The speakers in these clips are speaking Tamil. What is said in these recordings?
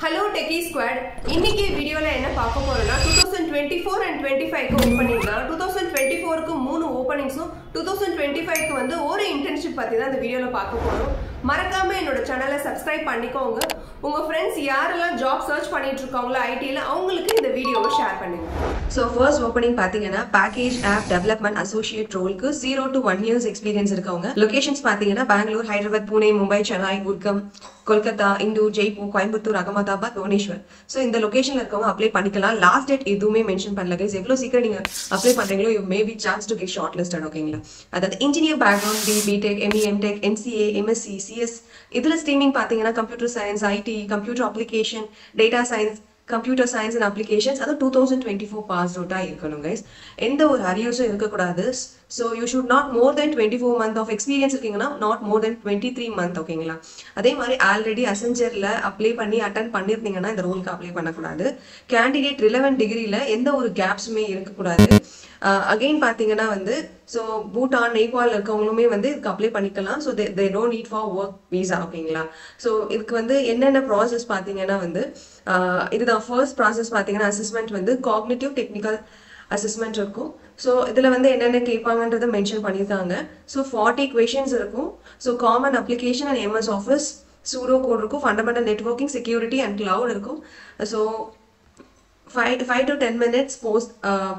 Hello Techie Squad. இன்னைக்கு வீடியோல என்ன பார்க்க போறோம்னா 2024 and 25 க்கு ஓபனிங் தான். 2024 க்கு 3 ஓபனிங்ஸும் 2025 க்கு வந்து ஒரு இன்டர்ன்ஷிப் பத்தி தான் இந்த வீடியோல பார்க்க போறோம். மறக்காம என்னோட சேனலை சப்ஸ்கிரைப் பண்ணிக்கோங்க. உங்க फ्रेंड्स யாரெல்லாம் ஜாப் சர்ச் பண்ணிட்டு இருக்காங்களோ ஐடில அவங்களுக்கு இந்த வீடியோவை ஷேர் பண்ணுங்க. So first opening பாத்தீங்கன்னா package app development associate role க்கு 0 to 1 years experience இருக்கவங்க. Locations பாத்தீங்கன்னா பெங்களூர், ஹைதராபாத், புனே, மும்பை, சென்னை, குர்காம், கொல்கத்தா, இந்தூர், ஜெய்ப்பூர், கோயம்புத்தூர், அகமதாபாத், புவனேஸ்வர். So இந்த லொகேஷன்ல இருக்கவங்க அப்ளை பண்ணிக்கலாம். லாஸ்ட் டேட் எதுவுமே மென்ஷன் பண்ணல guys. எவ்வளவு சீக்கிரம் நீங்க அப்ளை பண்றீங்களோ you may be chance to get shortlisted. ஓகேங்களா? அதாவது engineer background, BTech, ME, MTech, NCA, MSc, CS இதுல ஸ்ட்ரீமிங் பாத்தீங்கன்னா computer science, IT, computer application, data science, computer science and applications அது 2024 பாஸ் அவுட்டா இருக்கணும் கைஸ். எந்த ஒரு அரியர்ஸும் இருக்கக்கூடாது. So you should not more then 24 month of experience இருக்கீங்கன்னா நாட் மோர் தென் 23 month. ஓகேங்களா? அதே மாதிரி ஆல்ரெடி அசென்ஜர்ல அப்ளை பண்ணி அட்டன் பண்ணிருந்தீங்கன்னா இந்த ரோலுக்கு அப்ளை பண்ணக்கூடாது. கேண்டிடேட் ரிலவென்ட் டிகிரியில எந்த ஒரு கேப்ஸுமே இருக்கக்கூடாது. அகெயின் பாத்தீங்கன்னா வந்து ஸோ பூட்டான், நேபாள் இருக்கவங்களுமே வந்து இதுக்கு அப்ளை பண்ணிக்கலாம். So they don't need for work visa. ஓகேங்களா? ஸோ இதுக்கு வந்து என்னென்ன ப்ராசஸ் பார்த்தீங்கன்னா வந்து இதுதான் ஃபர்ஸ்ட் ப்ராசஸ் பார்த்தீங்கன்னா அசஸ்மெண்ட் வந்து காக்னிட்டிவ் டெக்னிக்கல் அசஸ்மெண்ட் இருக்கும். ஸோ இதில் வந்து என்னென்ன கேட்பாங்கன்றதை மென்ஷன் பண்ணியிருக்காங்க. ஸோ 40 questions இருக்கும். So common application and MS office, pseudo code இருக்கும், fundamental networking, security and cloud இருக்கும். So 5 to 10 minutes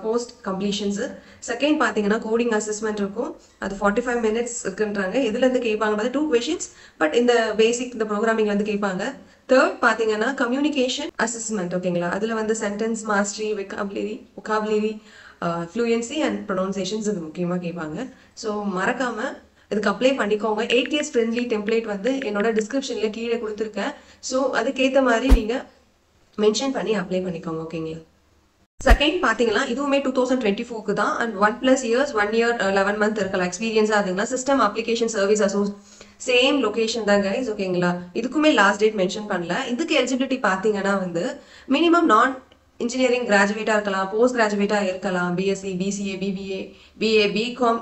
post completions. Second பார்த்தீங்கன்னா கோடிங் அசஸ்மெண்ட் இருக்கும். அது 45 minutes இருக்குன்றாங்க. இதுல இருந்து கேட்பாங்க 2 questions. பட் இந்த பேசிக் இந்த ப்ரோக்ராமிங்ல இருந்து கேட்பாங்க. தேர்ட் பார்த்தீங்கன்னா கம்யூனிகேஷன் அசஸ்மெண்ட். ஓகேங்களா? அதுல வந்து sentence mastery, vocabulary, fluency and pronunciations இது முக்கியமா கேட்பாங்க. ஸோ மறக்காம இதுக்கு அப்ளை பண்ணிக்கோங்க. 8 years friendly டெம்ப்ளேட் வந்து என்னோட டிஸ்கிரிப்ஷன்ல கீழே கொடுத்துருக்கேன். ஸோ அதுக்கேற்ற மாதிரி நீங்க மென்ஷன் பண்ணி அப்ளை பண்ணிக்கோங்க. ஓகேங்களா? செகண்ட் பாத்தீங்கன்னா இதுவுமே 2024 தான். அண்ட் 1+ years 1 year 11 month இருக்கலாம் எக்ஸ்பீரியன்ஸா இருந்தீங்கன்னா system application service same location தான் கைஸ். ஓகேங்களா? இதுக்குமே லாஸ்ட் டேட் மென்ஷன் பண்ணல. இதுக்கு எலிஜிபிலிட்டி பாத்தீங்கன்னா வந்து மினிமம் நான் இன்ஜினியரிங் கிராஜுவேட்டா இருக்கலாம், போஸ்ட் கிராஜுவேட்டா இருக்கலாம், BSc, BCA, BBA, BA, BCom.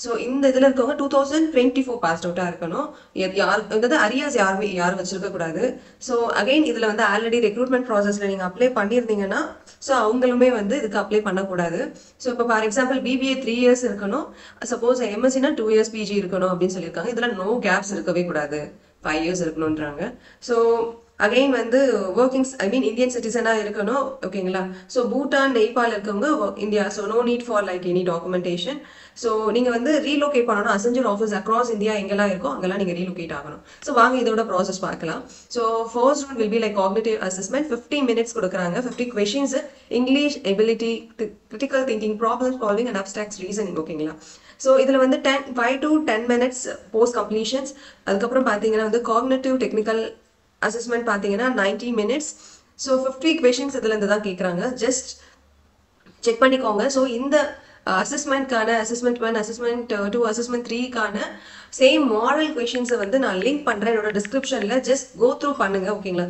So இந்த இதில் இருக்கவங்க 2024 பாஸ்ட் அவுட்டா இருக்கணும். யாரு அரியர்ஸ் யாரும் வச்சிருக்க கூடாது. ஸோ அகைன் இதுல வந்து ஆல்ரெடி ரெக்ரூட்மெண்ட் ப்ராசஸ்ல நீங்க அப்ளை பண்ணியிருந்தீங்கன்னா ஸோ அவங்களுமே வந்து இதுக்கு அப்ளை பண்ணக்கூடாது. ஸோ இப்போ ஃபார் எக்ஸாம்பிள் BBA 3 years இருக்கணும், சப்போஸ் MScனா 2 years PG இருக்கணும் அப்படின்னு சொல்லியிருக்காங்க. இதுல நோ கேப்ஸ் இருக்கவே கூடாது, 5 years இருக்கணும்ன்றாங்க. ஸோ அகைன் வந்து ஒர்க்கிங்ஸ் இந்தியன் சிட்டிசனா இருக்கணும். ஓகேங்களா? ஸோ பூட்டான், நேபாள் இருக்கவங்க India. So no need for like any documentation. So நீங்க வந்து ரீலோகேட் பண்ணணும். அசென்ஜர் ஆஃபீஸ் அக்ராஸ் இந்தியா எங்கெல்லாம் இருக்கோ அங்கெல்லாம் நீங்க ரீலோகேட் ஆகணும். ஸோ வாங்க இதோட ப்ராசஸ் பார்க்கலாம். So first round will be like cognitive assessment. 50 minutes கொடுக்குறாங்க. 50 questions, English ability, critical thinking, problem solving and abstract reasoning. ஓகேங்களா? ஸோ இதுல வந்து 5 to 10 minutes போஸ்ட் கம்ப்ளீஷன்ஸ். அதுக்கப்புறம் பாத்தீங்கன்னா வந்து காக்னிட்டிவ் டெக்னிக்கல் அசஸ்மெண்ட் பாத்தீங்கன்னா 90 minutes. ஸோ 50 questions இதுல இருந்து தான் கேட்குறாங்க. ஜஸ்ட் செக் பண்ணிக்கோங்க. ஸோ இந்த அசஸ்மெண்ட்கான அசஸ்மெண்ட் 1, அசஸ்மெண்ட் 2, அசஸ்மெண்ட் 3க்கான சேம் மாடல் கொஷின்ஸை வந்து நான் லிங்க் பண்றேன் என்னோட டிஸ்கிரிப்ஷன்ல. ஜஸ்ட் கோ த்ரூ பண்ணுங்க. ஓகேங்களா?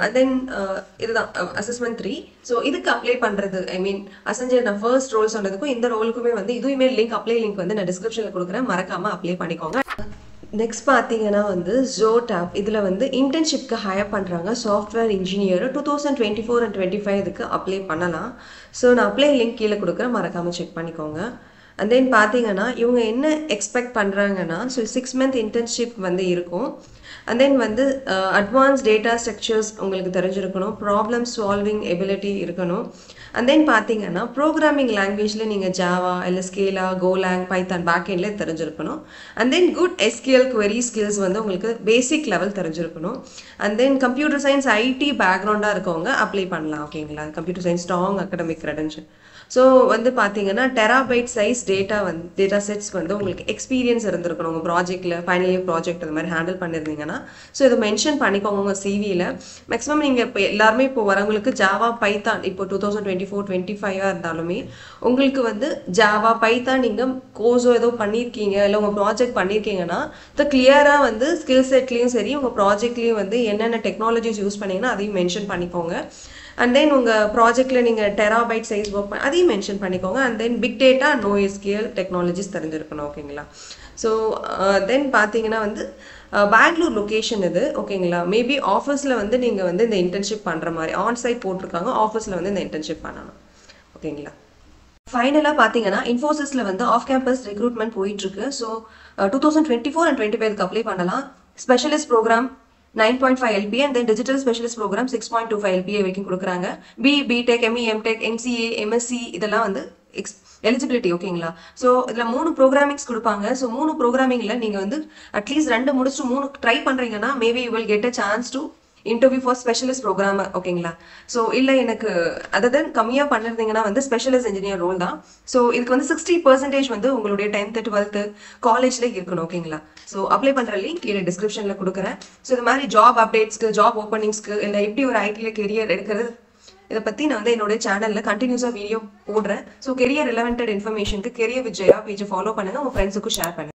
அண்ட் தென் இதுதான் அசஸ்மெண்ட் 3. ஸோ இதுக்கு அப்ளை பண்றது அசென்ஜர் நான் ஃபர்ஸ்ட் ரோல் சொன்னதுக்கும் இந்த ரோலுக்குமே வந்து இதுவுமே லிங்க் அப்ளை லிங்க் வந்து நான் டிஸ்கிரிப்ஷன்ல கொடுக்குறேன். மறக்காம அப்ளை பண்ணிக்கோங்க. நெக்ஸ்ட் பார்த்தீங்கன்னா வந்து Zotab. இதில் வந்து இன்டர்ன்ஷிப்க்கு ஹையர் பண்ணுறாங்க சாஃப்ட்வேர் இன்ஜினியர். 2024 and 25 இதுக்கு அப்ளை பண்ணலாம். ஸோ நான் அப்ளை லிங்க் கீழே கொடுக்குறேன், மறக்காமல் செக் பண்ணிக்கோங்க. அண்ட் தென் பார்த்தீங்கன்னா இவங்க என்ன எக்ஸ்பெக்ட் பண்ணுறாங்கன்னா ஸோ 6 month இன்டர்ன்ஷிப் வந்து இருக்கும். அண்ட் தென் வந்து அட்வான்ஸ் டேட்டா ஸ்ட்ரக்சர்ஸ் உங்களுக்கு தெரிஞ்சிருக்கணும், ப்ராப்ளம் சால்விங் எபிலிட்டி இருக்கணும். அண்ட் தென் பார்த்தீங்கன்னா ப்ரோக்ராமிங் லாங்குவேஜில் நீங்கள் ஜாவா இல்லை ஸ்கேலா, கோலாங், பைத்தான் பேக்எண்டில் தெரிஞ்சிருக்கணும். And then good SQL query skills வந்து உங்களுக்கு பேசிக் லெவல் தெரிஞ்சிருக்கணும். And then computer science IT பேக்ரவுண்டாக இருக்கவங்க அப்ளை பண்ணலாம். ஓகேங்களா? Computer science strong academic credential. So வந்து பார்த்தீங்கன்னா டெராபைட் சைஸ் டேட்டா செட்ஸ் வந்து உங்களுக்கு எக்ஸ்பீரியன்ஸ் இருந்திருக்கணும். உங்கள் ப்ராஜெக்டில் ஃபைனல் இயர் ப்ராஜெக்ட் அது மாதிரி ஹேண்டில் பண்ணியிருந்தீங்கன்னா ஸோ இதை மென்ஷன் பண்ணிக்கோங்க உங்கள் CVயில். மேக்ஸிமம் நீங்கள் இப்போ எல்லாருமே இப்போ வரவங்களுக்கு ஜாவா, பைத்தான் இப்போ 2024, 25 இருந்தாலுமே உங்களுக்கு வந்து ஜாவா, பைத்தான் நீங்கள் கோர்ஸோ ஏதோ பண்ணியிருக்கீங்க இல்லை உங்கள் ப்ராஜெக்ட் பண்ணியிருக்கீங்கன்னா இதை கிளியராக வந்து ஸ்கில் செட்லேயும் சரி உங்கள் ப்ராஜெக்ட்லேயும் வந்து என்னென்ன டெக்னாலஜிஸ் யூஸ் பண்ணீங்கன்னா அதையும் மென்ஷன் பண்ணிக்கோங்க. அண்ட் தென் உங்கள் ப்ராஜெக்டில் நீங்கள் டெராபைட் சைஸ் ஒர்க் அதையும் மென்ஷன் பண்ணிக்கோங்க. And then big data, NoSQL technologies தெரிஞ்சிருக்கணும். ஓகேங்களா? ஸோ தென் பார்த்தீங்கன்னா வந்து பெங்களூர் லொக்கேஷன் இது ஓகேங்களா. மேபி ஆஃபீஸில் வந்து நீங்கள் வந்து இந்த இன்டர்ன்ஷிப் பண்ணுற மாதிரி ஆன்சைட் போட்டிருக்காங்க, ஆஃபீஸில் வந்து இந்த இன்டர்ன்ஷிப் பண்ணணும் ஓகேங்களா. ஃபைனலாக பார்த்தீங்கன்னா இன்ஃபோசிஸில் வந்து ஆஃப் கேம்பஸ் ரெக்ரூட்மெண்ட் போயிட்டுருக்கு. ஸோ 2024 and 2025 அப்ளை பண்ணலாம். Specialist program 9.5 LPA and then digital specialist program 6.25 LPA வரைக்கும் கொடுக்குறாங்க. BTech, ME, MTech, MCA, MSc இதெல்லாம் வந்து எலிஜிபிலிட்டி ஓகேங்களா. ஸோ இதில் 3 ப்ரோக்ராமிங்ஸ் கொடுப்பாங்க. ஸோ 3 ப்ரோக்ராமிங்கில் நீங்கள் வந்து அட்லீஸ்ட் 2 முடிச்சுட்டு 3 ட்ரை பண்ணுறீங்கன்னா maybe you will get a chance to interview for specialist programmer ஓகேங்களா. ஸோ இல்லை எனக்கு அதை தான் கம்மியாக பண்ணிருந்தீங்கன்னா வந்து ஸ்பெஷலிஸ்ட் இன்ஜினியர் ரோல் தான். ஸோ இதுக்கு வந்து 60% வந்து உங்களுடைய 10th 12th காலேஜில் இருக்கணும் ஓகேங்களா. ஸோ அப்ளை பண்ணுற லிங்க் கீழே டிஸ்கிரிப்ஷனில் கொடுக்குறேன். ஸோ இது மாதிரி ஜாப் அப்டேட்ஸ்க்கு, ஜாப் ஓப்பனிங்ஸ்க்கு, இல்லை எப்படி ஒரு ஐடியில் கெரியர் எடுக்கிறது இதை பற்றி நான் வந்து என்னோட சேனலில் கண்டினியூஸாக வீடியோ போடுறேன். ஸோ கெரியர் ரிலவெண்டட் இன்ஃபர்மேஷனுக்கு கெரியர் வித் ஜெயா பேஜை ஃபாலோ பண்ணுங்கள், உங்கள் ஃப்ரெண்ட்ஸுக்கும் ஷேர் பண்ணுங்கள்.